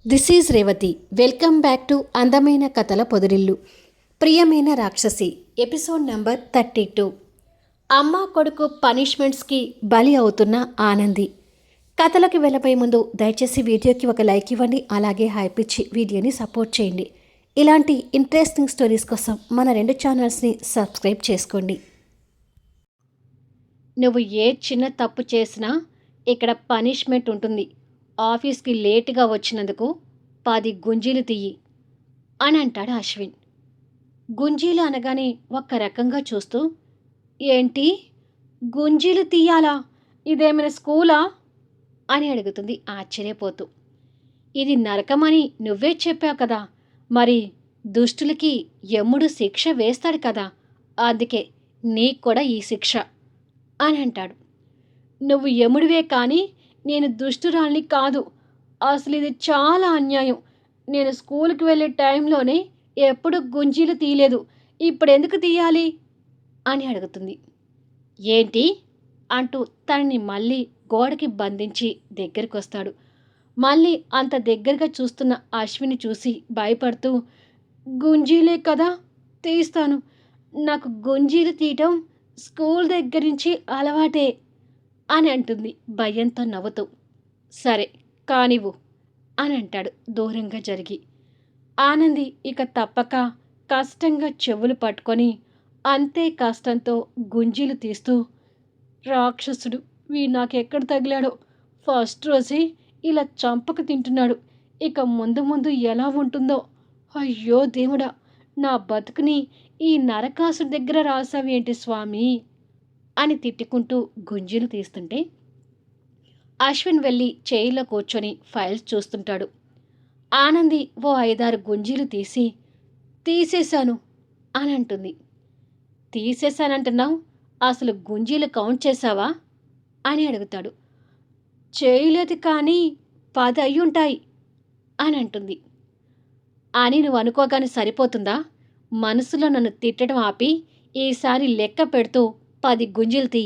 This is Revathi. Welcome back to అందమైన కథల పొదిరిల్లు. ప్రియమైన రాక్షసి ఎపిసోడ్ నంబర్ 32. అమ్మ కొడుకు పనిష్మెంట్స్కి బలి అవుతున్న ఆనంది. కథలకు వెళ్ళబోయే ముందు దయచేసి వీడియోకి ఒక లైక్ ఇవ్వండి, అలాగే హైప్ ఇచ్చి వీడియోని సపోర్ట్ చేయండి. ఇలాంటి ఇంట్రెస్టింగ్ స్టోరీస్ కోసం మన 2 ఛానల్స్ని సబ్స్క్రైబ్ చేసుకోండి. నువ్వు ఏ చిన్న తప్పు చేసినా ఇక్కడ పనిష్మెంట్ ఉంటుంది. ఆఫీస్కి లేటుగా వచ్చినందుకు 10 గుంజీలు తీయి అని అంటాడు అశ్విన్. గుంజీలు అనగానే ఒక్క రకంగా చూస్తూ, ఏంటి గుంజీలు తీయాలా? ఇదేమైనా స్కూలా అని అడుగుతుంది ఆశ్చర్యపోతూ. ఇది నరకమని నువ్వే చెప్పావు కదా, మరి దుష్టులకి యముడు శిక్ష వేస్తాడు కదా, అందుకే నీకు కూడా ఈ శిక్ష అని అంటాడు. నువ్వు యముడివే కానీ నేను దుష్టురాల్ని కాదు. అసలు ఇది చాలా అన్యాయం. నేను స్కూల్కి వెళ్ళే టైంలోనే ఎప్పుడు గుంజీలు తీయలేదు, ఇప్పుడు ఎందుకు తీయాలి అని అడుగుతుంది. ఏంటి అంటూ తనని మళ్ళీ గోడకి బంధించి దగ్గరికి వస్తాడు. మళ్ళీ అంత దగ్గరగా చూస్తున్న అశ్విని చూసి భయపడుతూ, గుంజీలే కదా తీస్తాను, నాకు గుంజీలు తీయటం స్కూల్ దగ్గర నుంచి అలవాటే అని అంటుంది భయంతో నవ్వుతూ. సరే కానివ్వు అని అంటాడు దూరంగా జరిగి. ఆనంది ఇక తప్పక కష్టంగా చెవులు పట్టుకొని అంతే కష్టంతో గుంజీలు తీస్తూ, రాక్షసుడు నాకెక్కడ తగిలాడో, ఫస్ట్ రోజే ఇలా చంపక తింటున్నాడు, ఇక ముందు ముందు ఎలా ఉంటుందో, అయ్యో దేవుడా, నా బతుకుని ఈ నరకాసుడి దగ్గర రాసావేంటి స్వామి అని తిట్టుకుంటూ గుంజీలు తీస్తుంటే అశ్విన్ వెళ్ళి చైర్లో కూర్చొని ఫైల్స్ చూస్తుంటాడు. ఆనంది ఓ 5-6 గుంజీలు తీసేశాను అని అంటుంది. తీసేశానంటున్నావు, అసలు గుంజీలు కౌంట్ చేశావా అని అడుగుతాడు. చేయలేదు కానీ 10 అయ్యుంటాయి అని అంటుంది. అని నువ్వు అనుకోగానే సరిపోతుందా? మనసులో నన్ను తిట్టడం ఆపి ఈసారి లెక్క పెడుతూ 10 గుంజీలు తీ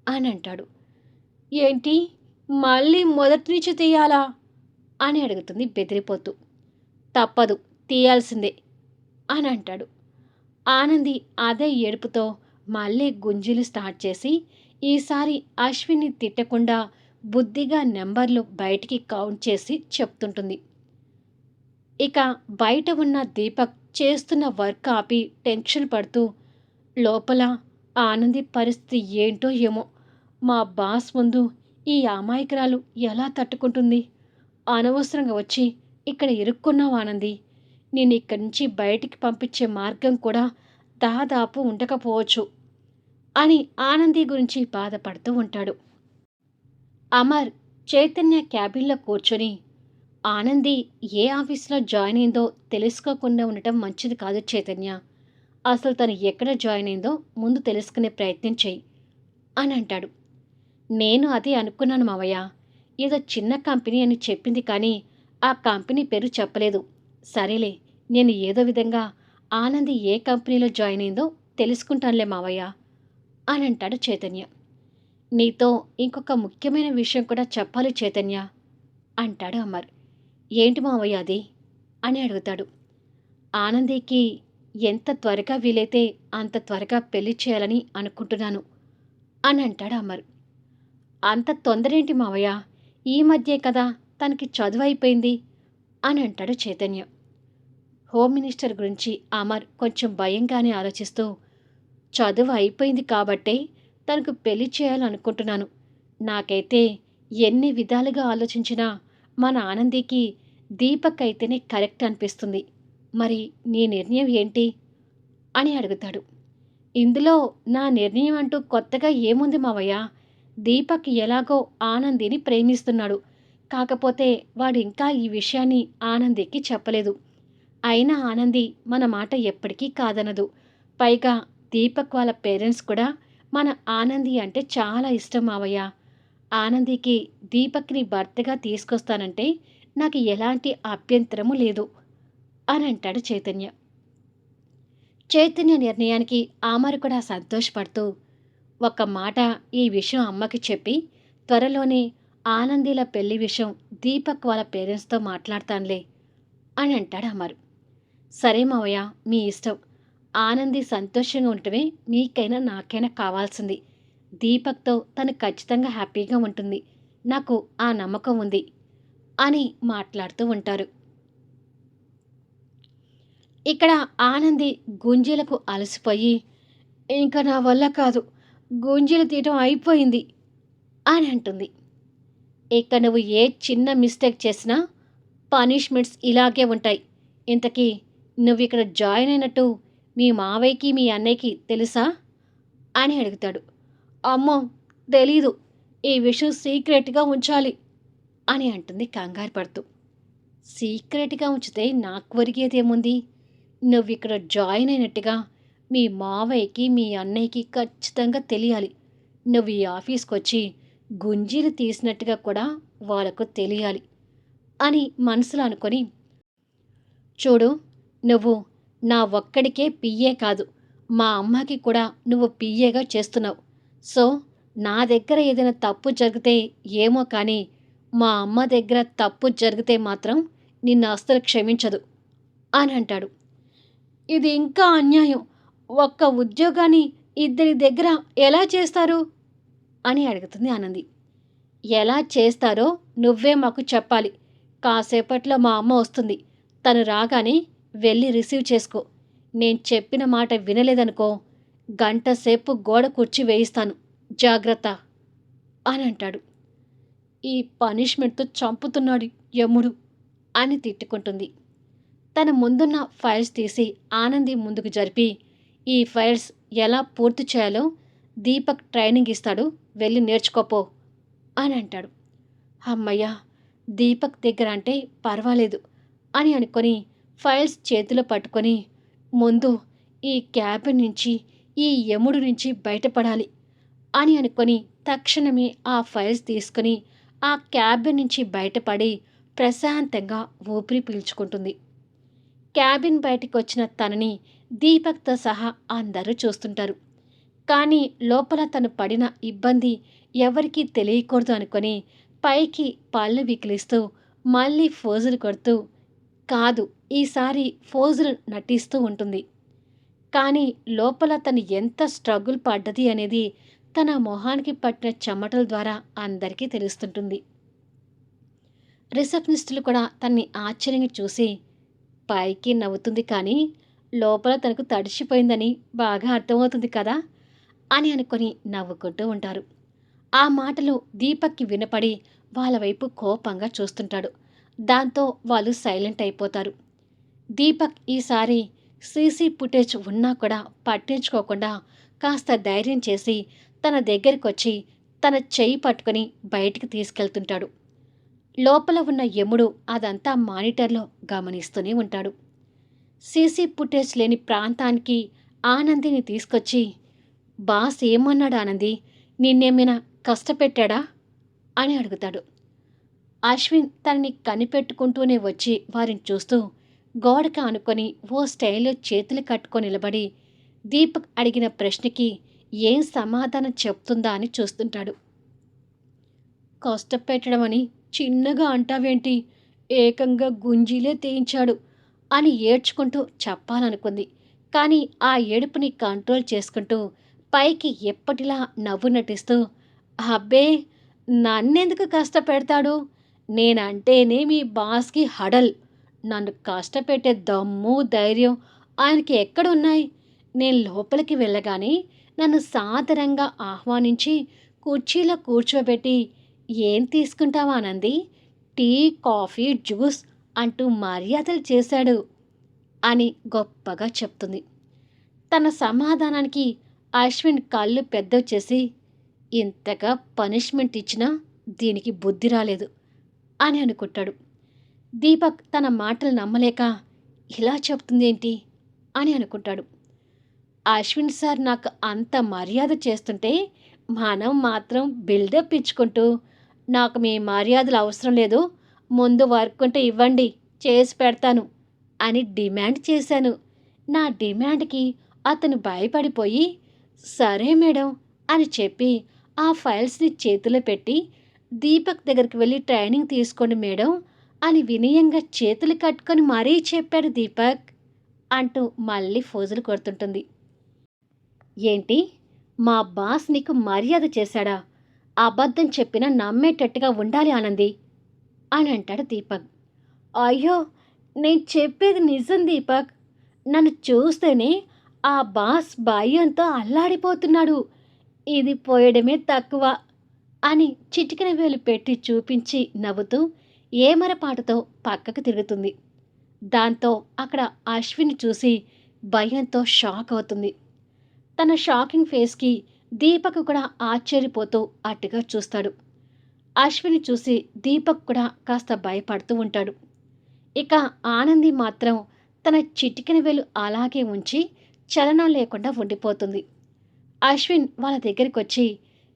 అని అంటాడు. ఏంటి మళ్ళీ మొదటి నుంచి తీయాలా అని అడుగుతుంది బెదిరిపోతూ. తప్పదు, తీయాల్సిందే అని అంటాడు. ఆనంది అదే ఏడుపుతో మళ్ళీ గుంజీలు స్టార్ట్ చేసి ఈసారి అశ్విన్ని తిట్టకుండా బుద్ధిగా నెంబర్లు బయటికి కౌంట్ చేసి చెప్తుంటుంది. ఇక బయట ఉన్న దీపక్ చేస్తున్న వర్క్ ఆపి టెన్షన్ పడుతూ, లోపల ఆనంది పరిస్థితి ఏంటో ఏమో, మా బాస్ ముందు ఈ అమాయకురాలు ఎలా తట్టుకుంటుంది? అనవసరంగా వచ్చి ఇక్కడ ఇరుక్కున్నావు ఆనంది, నేను ఇక్కడి నుంచి బయటికి పంపించే మార్గం కూడా దాదాపు ఉండకపోవచ్చు అని ఆనంది గురించి బాధపడుతూ ఉంటాడు. అమర్ చైతన్య క్యాబిన్లో కూర్చొని, ఆనంది ఏ ఆఫీస్లో జాయిన్ అయిందో తెలుసుకోకుండా ఉండటం మంచిది కాదు చైతన్య, అసలు తను ఎక్కడ జాయిన్ అయిందో ముందు తెలుసుకునే ప్రయత్నం చెయ్యి అని అంటాడు. నేను అదే అనుకున్నాను మావయ్య, ఏదో చిన్న కంపెనీ అని చెప్పింది కానీ ఆ కంపెనీ పేరు చెప్పలేదు. సరేలే, నేను ఏదో విధంగా ఆనంది ఏ కంపెనీలో జాయిన్ అయిందో తెలుసుకుంటానులే మావయ్య అని అంటాడు చైతన్య. నీతో ఇంకొక ముఖ్యమైన విషయం కూడా చెప్పాలి చైతన్య అంటాడు అమర్. ఏంటి మావయ్య అది అని అడుగుతాడు. ఆనందికి ఎంత త్వరగా వీలైతే అంత త్వరగా పెళ్లి చేయాలని అనుకుంటున్నాను అని అంటాడు అమర్. అంత తొందరేంటి మావయ్య, ఈ మధ్యే కదా తనకి చదువు అయిపోయింది అని అంటాడు చైతన్య. హోమ్ మినిస్టర్ గురించి అమర్ కొంచెం భయంగానే ఆలోచిస్తూ, చదువు అయిపోయింది కాబట్టే తనకు పెళ్లి చేయాలనుకుంటున్నాను. నాకైతే ఎన్ని విధాలుగా ఆలోచించినా మన ఆనందికి దీపక్ అయితేనే కరెక్ట్ అనిపిస్తుంది. మరి నీ నిర్ణయం ఏంటి అని అడుగుతాడు. ఇందులో నా నిర్ణయం అంటూ కొత్తగా ఏముంది మావయ్య, దీపక్ ఎలాగో ఆనందిని ప్రేమిస్తున్నాడు, కాకపోతే వాడు ఇంకా ఈ విషయాన్ని ఆనందికి చెప్పలేదు. అయినా ఆనంది మన మాట ఎప్పటికీ కాదనదు. పైగా దీపక్ వాళ్ళ పేరెంట్స్ కూడా మన ఆనంది అంటే చాలా ఇష్టం మావయ్య. ఆనందికి దీపక్ని భర్తగా తీసుకొస్తానంటే నాకు ఎలాంటి అభ్యంతరము లేదు అని అంటాడు చైతన్య. చైతన్య నిర్ణయానికి ఆమరు కూడా సంతోషపడుతూ, ఒక్క మాట ఈ విషయం అమ్మకి చెప్పి త్వరలోనే ఆనందిల పెళ్లి విషయం దీపక్ వాళ్ళ పేరెంట్స్తో మాట్లాడతానులే అని అంటాడు అమర్. సరే మావయ్య, మీ ఇష్టం. ఆనంది సంతోషంగా ఉంటమే మీకైనా నాకైనా కావాల్సింది. దీపక్తో తను ఖచ్చితంగా హ్యాపీగా ఉంటుంది, నాకు ఆ నమ్మకం ఉంది అని మాట్లాడుతూ ఉంటారు. ఇక్కడ ఆనంది గుంజీలకు అలసిపోయి, ఇంకా నా వల్ల కాదు, గుంజీలు తీయటం అయిపోయింది అని అంటుంది. ఇక నువ్వు ఏ చిన్న మిస్టేక్ చేసినా పనిష్మెంట్స్ ఇలాగే ఉంటాయి. ఇంతకీ నువ్వు ఇక్కడ జాయిన్ అయినట్టు మీ మావయ్యకి మీ అన్నయ్యకి తెలుసా అని అడుగుతాడు. అమ్మో, తెలీదు, ఈ విషయం సీక్రెట్గా ఉంచాలి అని అంటుంది కంగారు పడుతూ. సీక్రెట్గా ఉంచితే నాకు ఒరిగేదేముంది? నువ్వు ఇక్కడ జాయిన్ అయినట్టుగా మీ మావయ్యకి మీ అన్నయ్యకి ఖచ్చితంగా తెలియాలి. నువ్వు ఈ ఆఫీస్కి వచ్చి గుంజీలు తీసినట్టుగా కూడా వాళ్ళకు తెలియాలి అని మనసులో అనుకొని, చూడు, నువ్వు నా ఒక్కడికే పిఏ కాదు, మా అమ్మకి కూడా నువ్వు పిఏగా చేస్తున్నావు. సో నా దగ్గర ఏదైనా తప్పు జరిగితే ఏమో కానీ మా అమ్మ దగ్గర తప్పు జరిగితే మాత్రం నిన్ను అస్సలు క్షమించదు అని అంటాడు. ఇది ఇంకా అన్యాయం. ఒక్క ఉద్యోగాన్ని ఇద్దరి దగ్గర ఎలా చేస్తారు అని అడుగుతుంది ఆనంది. ఎలా చేస్తారో నువ్వే మాకు చెప్పాలి. కాసేపట్లో మా అమ్మ వస్తుంది. తను రాగానే వెళ్ళి రిసీవ్ చేసుకో. నేను చెప్పిన మాట వినలేదనుకో, గంట సేపు గోడ కుర్చీ వేయిస్తాను, జాగ్రత్త అని అంటాడు. ఈ పనిష్మెంట్తో చంపుతున్నాడు యముడు అని తిట్టుకుంటుంది. తన ముందున్న ఫైల్స్ తీసి ఆనంది ముందుకు జరిపి, ఈ ఫైల్స్ ఎలా పూర్తి చేయాలో దీపక్ ట్రైనింగ్ ఇస్తాడు, వెళ్ళి నేర్చుకోపో అని అంటాడు. అమ్మయ్య, దీపక్ దగ్గర అంటే పర్వాలేదు అని అనుకొని ఫైల్స్ చేతిలో పట్టుకొని, ముందు ఈ క్యాబిన్ నుంచి, ఈ యముడు నుంచి బయటపడాలి అని అనుకొని తక్షణమే ఆ ఫైల్స్ తీసుకుని ఆ క్యాబిన్ నుంచి బయటపడి ప్రశాంతంగా ఊపిరి పీల్చుకుంటుంది. క్యాబిన్ బయటికి వచ్చిన తనని దీపక్తో సహా అందరూ చూస్తుంటారు. కానీ లోపల తను పడిన ఇబ్బంది ఎవరికీ తెలియకూడదు అనుకొని పైకి పళ్ళు వికిలిస్తూ మళ్ళీ ఫోజులు కొడుతూ, కాదు, ఈసారి ఫోజులు నటిస్తూ ఉంటుంది. కానీ లోపల తను ఎంత స్ట్రగుల్ పడ్డది అనేది తన మొహానికి పట్టిన చెమటల ద్వారా అందరికీ తెలుస్తుంటుంది. రిసెప్షనిస్టులు కూడా తన్ని ఆశ్చర్యంగా చూసి పైకి నవ్వుతుంది, కానీ లోపల తనకు తడిసిపోయిందని బాగా అర్థమవుతుంది కదా అని అనుకొని నవ్వుకుంటూ ఉంటారు. ఆ మాటలు దీపక్కి వినపడి వాళ్ళ వైపు కోపంగా చూస్తుంటాడు. దాంతో వాళ్ళు సైలెంట్ అయిపోతారు. దీపక్ ఈసారి సీసీ ఫుటేజ్ ఉన్నా కూడా పట్టించుకోకుండా కాస్త ధైర్యం చేసి తన దగ్గరికి వచ్చి తన చెయ్యి పట్టుకొని బయటికి తీసుకెళ్తుంటాడు. లోపల ఉన్న యముడు అదంతా మానిటర్లో గమనిస్తూనే ఉంటాడు. సీసీ ఫుటేజ్ లేని ప్రాంతానికి ఆనందిని తీసుకొచ్చి, బాస్ ఏమన్నాడు ఆనంది, నిన్నేమైనా కష్టపెట్టాడా అని అడుగుతాడు. అశ్విన్ తనని కనిపెట్టుకుంటూనే వచ్చి వారిని చూస్తూ గోడకు ఆనుకొని ఓ స్టైల్లో చేతులు కట్టుకొని నిలబడి దీపక్ అడిగిన ప్రశ్నకి ఏం సమాధానం చెప్తుందా అని చూస్తుంటాడు. కష్టపెట్టడం అని చిన్నగా అంటావేంటి, ఏకంగా గుంజీలే తీయించాడు అని ఏడ్చుకుంటూ చెప్పాలనుకుంది. కానీ ఆ ఏడుపుని కంట్రోల్ చేసుకుంటూ పైకి ఎప్పటిలా నవ్వు నటిస్తూ, అబ్బే, నన్నెందుకు కష్టపెడతాడు, నేనంటేనే మీ బాస్కి హడల్, నన్ను కష్టపెట్టే దమ్ము ధైర్యం ఆయనకి ఎక్కడున్నాయి, నేను లోపలికి వెళ్ళగానే నన్ను సాదరంగా ఆహ్వానించి కుర్చీలో కూర్చోబెట్టి, ఏం తీసుకుంటావా ఆనంది, టీ, కాఫీ, జ్యూస్ అంటూ మర్యాదలు చేశాడు అని గొప్పగా చెప్తుంది. తన సమాధానానికి అశ్విన్ కళ్ళు పెద్దవి చేసి, ఇంతగా పనిష్మెంట్ ఇచ్చినా దీనికి బుద్ధి రాలేదు అని అనుకుంటాడు. దీపక్ తన మాటలు నమ్మలేక ఇలా చెప్తుందేంటి అని అనుకుంటాడు. అశ్విన్ సార్ నాకు అంత మర్యాద చేస్తుంటే మనం మాత్రం బిల్డప్ ఇచ్చుకుంటూ, నాకు మీ మర్యాదలు అవసరం లేదు, ముందు వర్క్ ఉంటే ఇవ్వండి, చేసి పెడతాను అని డిమాండ్ చేశాను. నా డిమాండ్కి అతను భయపడిపోయి, సరే మేడం అని చెప్పి ఆ ఫైల్స్ని చేతిలో పెట్టి దీపక్ దగ్గరికి వెళ్ళి ట్రైనింగ్ తీసుకోండి మేడం అని వినయంగా చేతులు కట్టుకొని మరీ చెప్పాడు దీపక్ అంటూ మళ్ళీ ఫోజులు కొడుతుంటుంది. ఏంటి? మా బాస్ నీకు మర్యాద చేశాడా? అబద్ధం చెప్పినా నమ్మేటట్టుగా ఉండాలి ఆనంది అని అంటాడు దీపక్. అయ్యో, నేను చెప్పేది నిజం దీపక్. నన్ను చూస్తేనే ఆ బాస్ భయంతో అల్లాడిపోతున్నాడు. ఇది పోయడమే తక్కువ అని చిటికెన వేలు పెట్టి చూపించి నవ్వుతూ ఏమరపాటుతో పక్కకు తిరుగుతుంది. దాంతో అక్కడ అశ్విని చూసి భయంతో షాక్ అవుతుంది. తన షాకింగ్ ఫేస్కి దీపక్ కూడా ఆశ్చర్యపోతూ అట్టుగా చూస్తాడు. అశ్విని చూసి దీపక్ కూడా కాస్త భయపడుతూ ఉంటాడు. ఇక ఆనంది మాత్రం తన చిటికెన వేలు అలాగే ఉంచి చలనం లేకుండా ఉండిపోతుంది. అశ్విన్ వాళ్ళ దగ్గరికి వచ్చి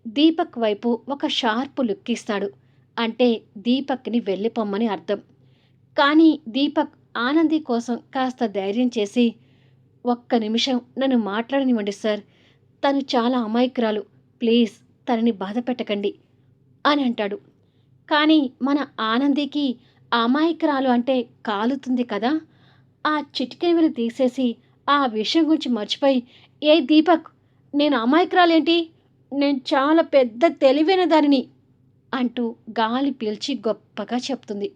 దీపక్ వైపు ఒక షార్ప్ లుక్ ఇస్తాడు. అంటే దీపక్ని వెళ్ళిపోమ్మని అర్థం. కానీ దీపక్ ఆనంది కోసం కాస్త ధైర్యం చేసి, ఒక్క నిమిషం నన్ను మాట్లాడనివ్వండి సార్, తను చాలా అమాయకురాలు, ప్లీజ్ తనని బాధ పెట్టకండి అని అంటాడు. కానీ మన ఆనందికి అమాయకురాలు అంటే కాలుతుంది కదా. ఆ చిటికెన వేలు తీసేసి ఆ విషయం గురించి మర్చిపోయి, ఏ దీపక్, నేను అమాయకురాలేంటి, నేను చాలా పెద్ద తెలివైన దానిని అంటూ గాలి పీల్చి గొప్పగా చెప్తుంది.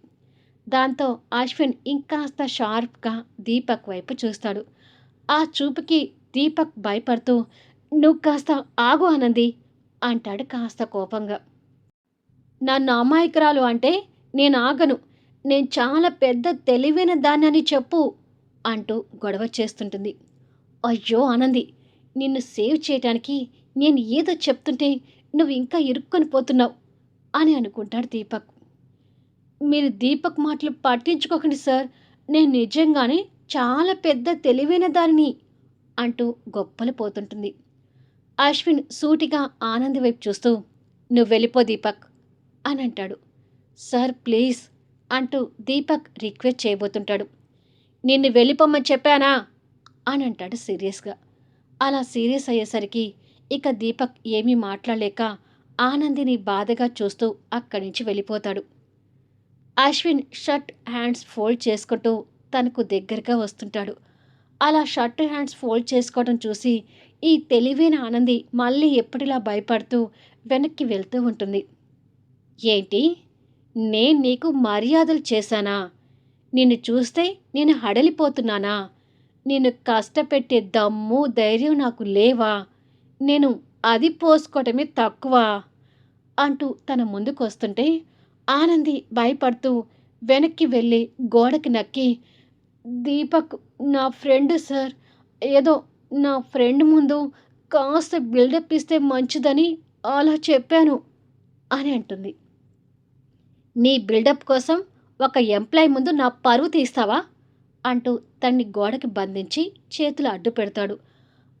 దాంతో అశ్విన్ ఇంకాస్త షార్ప్గా దీపక్ వైపు చూస్తాడు. ఆ చూపుకి దీపక్ భయపడుతూ, నువ్వు కాస్త ఆగు ఆనంది అంటాడు కాస్త కోపంగా. నన్ను అమాయకురాలు అంటే నేను ఆగను, నేను చాలా పెద్ద తెలివైన దాన్నని చెప్పు అంటూ గొడవ చేస్తుంటుంది. అయ్యో ఆనంది, నిన్ను సేవ్ చేయడానికి నేను ఏదో చెప్తుంటే నువ్వు ఇంకా ఇరుక్కొని పోతున్నావు అని అనుకుంటాడు దీపక్. మీరు దీపక్ మాటలు పట్టించుకోకండి సార్, నేను నిజంగానే చాలా పెద్ద తెలివైన దానిని అంటూ గొప్పలు పోతుంటుంది. అశ్విన్ సూటిగా ఆనంది వైపు చూస్తూ, నువ్వు వెళ్ళిపో దీపక్ అని అంటాడు. సార్ ప్లీజ్ అంటూ దీపక్ రిక్వెస్ట్ చేయబోతుంటాడు. నిన్ను వెళ్ళిపోమ్మని చెప్పానా అని అంటాడు సీరియస్గా. అలా సీరియస్ అయ్యేసరికి ఇక దీపక్ ఏమీ మాట్లాడలేక ఆనందిని బాధగా చూస్తూ అక్కడి నుంచి వెళ్ళిపోతాడు. అశ్విన్ షర్ట్ హ్యాండ్స్ ఫోల్డ్ చేసుకుంటూ తనకు దగ్గరగా వస్తుంటాడు. అలా షర్ట్ హ్యాండ్స్ ఫోల్డ్ చేసుకోవడం చూసి ఈ తెలివైన ఆనంది మళ్ళీ ఎప్పటిలా భయపడుతూ వెనక్కి వెళ్తూ ఉంటుంది. ఏంటి, నేను నీకు మర్యాదలు చేశానా? నిన్ను చూస్తే నేను హడలిపోతున్నానా? నిన్ను కష్టపెట్టే దమ్ము ధైర్యం నాకు లేవా? నేను అది పోసుకోవటమే తక్కువ అంటూ తన ముందుకు వస్తుంటే ఆనంది భయపడుతూ వెనక్కి వెళ్ళి గోడకి నక్కి, దీపక్ నా ఫ్రెండ్ సార్, ఏదో నా ఫ్రెండ్ ముందు కాస్త బిల్డప్ ఇస్తే మంచిదని అలా చెప్పాను అని అంటుంది. నీ బిల్డప్ కోసం ఒక ఎంప్లాయ్ ముందు నా పరువు తీస్తావా అంటూ తన్ని గోడకి బంధించి చేతులు అడ్డు పెడతాడు.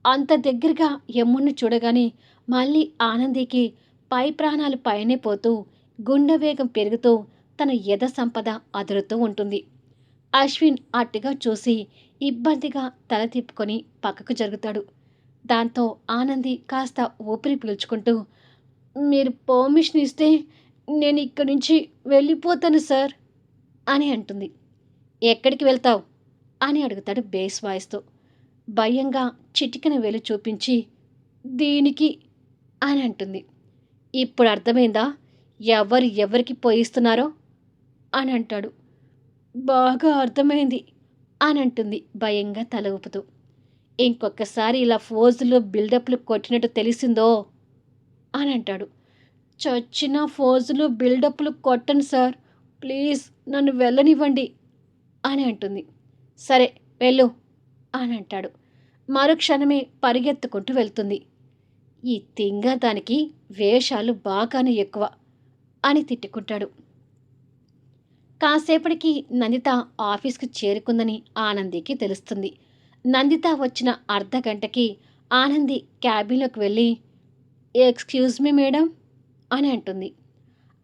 అంత దగ్గరగా యమ్ముణ్ణి చూడగానే మళ్ళీ ఆనందికి పై ప్రాణాలు పైనే పోతూ గుండె వేగం పెరుగుతూ తన యథ సంపద అదురుతూ ఉంటుంది. అశ్విన్ అట్టుగా చూసి ఇబ్బందిగా తల తిప్పుకొని పక్కకు జరుగుతాడు. దాంతో ఆనంది కాస్త ఊపిరి పీల్చుకుంటూ, మీరు పర్మిషన్ ఇస్తే నేను ఇక్కడి నుంచి వెళ్ళిపోతాను సార్ అని అంటుంది. ఎక్కడికి వెళ్తావు అని అడుగుతాడు బేస్ వాయిస్తో. భయంగా చిటికెన వేలు చూపించి, దీనికి అని అంటుంది. ఇప్పుడు అర్థమైందా ఎవరికి పోయిస్తున్నారో అని అంటాడు. బాగా అర్థమైంది అని అంటుంది భయంగా తల ఊపుతూ. ఇంకొకసారి ఇలా ఫోజులు బిల్డప్లు కొట్టినట్టు తెలిసిందో అని అంటాడు. చచ్చిన ఫోజులు బిల్డప్లు కొట్టను సార్, ప్లీజ్ నన్ను వెళ్ళనివ్వండి అని అంటుంది. సరే వెళ్ళు అని అంటాడు. మరుక్షణమే పరిగెత్తుకుంటూ వెళ్తుంది. ఈ తింగ దానికి వేషాలు బాగానే ఎక్కువ అని తిట్టుకుంటాడు. కాసేపటికి నందిత ఆఫీస్కి చేరుకుందని ఆనందికి తెలుస్తుంది. నందిత వచ్చిన అర్ధగంటకి ఆనంది క్యాబిన్లోకి వెళ్ళి, ఎక్స్క్యూజ్ మీ మేడం అని అంటుంది.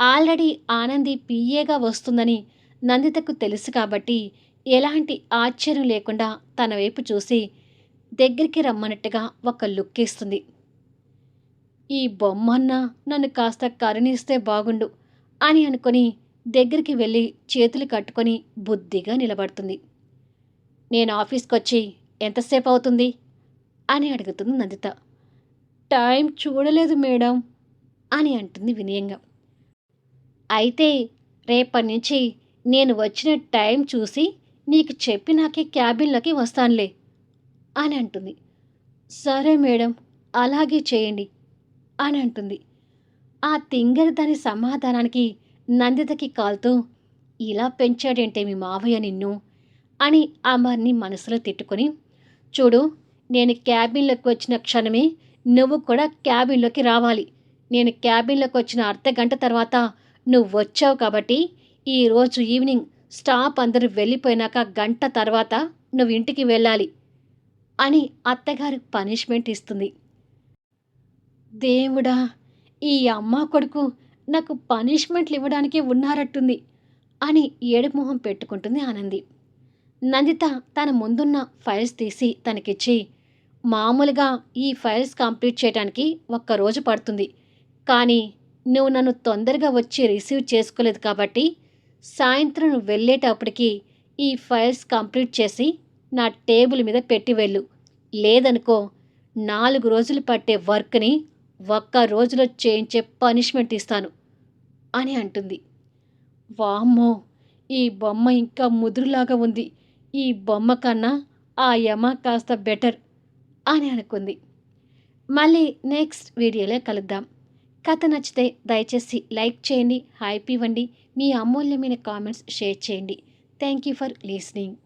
ఆల్రెడీ ఆనంది పిఏగా వస్తుందని నందితకు తెలుసు కాబట్టి ఎలాంటి ఆశ్చర్యం లేకుండా తన వైపు చూసి దగ్గరికి రమ్మన్నట్టుగా ఒక లుక్ ఇస్తుంది. ఈ బొమ్మన్న నన్ను కాస్త కరుణిస్తే బాగుండు, అని అనుకొని దగ్గరికి వెళ్ళి చేతులు కట్టుకొని బుద్ధిగా నిలబడుతుంది. నేను ఆఫీస్కొచ్చి ఎంతసేపు అవుతుంది అని అడుగుతుంది నందిత. టైం చూడలేదు మేడం అని అంటుంది వినయంగా. అయితే రేపటి నుంచి నేను వచ్చిన టైం చూసి నీకు చెప్పినాకే క్యాబిన్లోకి వస్తానులే అని అంటుంది. సరే మేడం, అలాగే చేయండి అని అంటుంది. ఆ తింగరి దాని సమాధానానికి నందితకి కాల్తో, ఇలా పెంచాడేంటే మీ మావయ్య నిన్ను అని అమర్ని మనసులో తిట్టుకొని, చూడు, నేను క్యాబిన్లోకి వచ్చిన క్షణమే నువ్వు కూడా క్యాబిన్లోకి రావాలి. నేను క్యాబిన్లోకి వచ్చిన అర్ధగంట తర్వాత నువ్వు వచ్చావు కాబట్టి ఈరోజు ఈవినింగ్ స్టాఫ్ అందరూ వెళ్ళిపోయినాక గంట తర్వాత నువ్వు ఇంటికి వెళ్ళాలి అని అత్తగారు పనిష్మెంట్ ఇస్తుంది. దేవుడా, ఈ అమ్మ కొడుకు నాకు పనిష్మెంట్లు ఇవ్వడానికి ఉన్నారట్టుంది అని ఏడుపు మొహం పెట్టుకుంటుంది ఆనంది. నందిత తన ముందున్న ఫైల్స్ తీసి తనకిచ్చి, మామూలుగా ఈ ఫైల్స్ కంప్లీట్ చేయడానికి ఒక్కరోజు పడుతుంది, కానీ నువ్వు నన్ను తొందరగా వచ్చి రిసీవ్ చేసుకోలేదు కాబట్టి సాయంత్రం నువ్వు వెళ్ళేటప్పటికి ఈ ఫైల్స్ కంప్లీట్ చేసి నా టేబుల్ మీద పెట్టి వెళ్ళు. లేదనుకో 4 రోజులు పట్టే వర్క్ని ఒక్క రోజులో చేయించే పనిష్మెంట్ ఇస్తాను అని అంటుంది. వామ్మో, ఈ బొమ్మ ఇంకా ముదురులాగా ఉంది. ఈ బొమ్మ కన్నా ఆ యమ కాస్త బెటర్ అని అనుకుంది. మళ్ళీ నెక్స్ట్ వీడియోలో కలుద్దాం. కథ నచ్చితే దయచేసి లైక్ చేయండి, హైప్ ఇవ్వండి, మీ అమూల్యమైన కామెంట్స్ షేర్ చేయండి. Thank you for listening.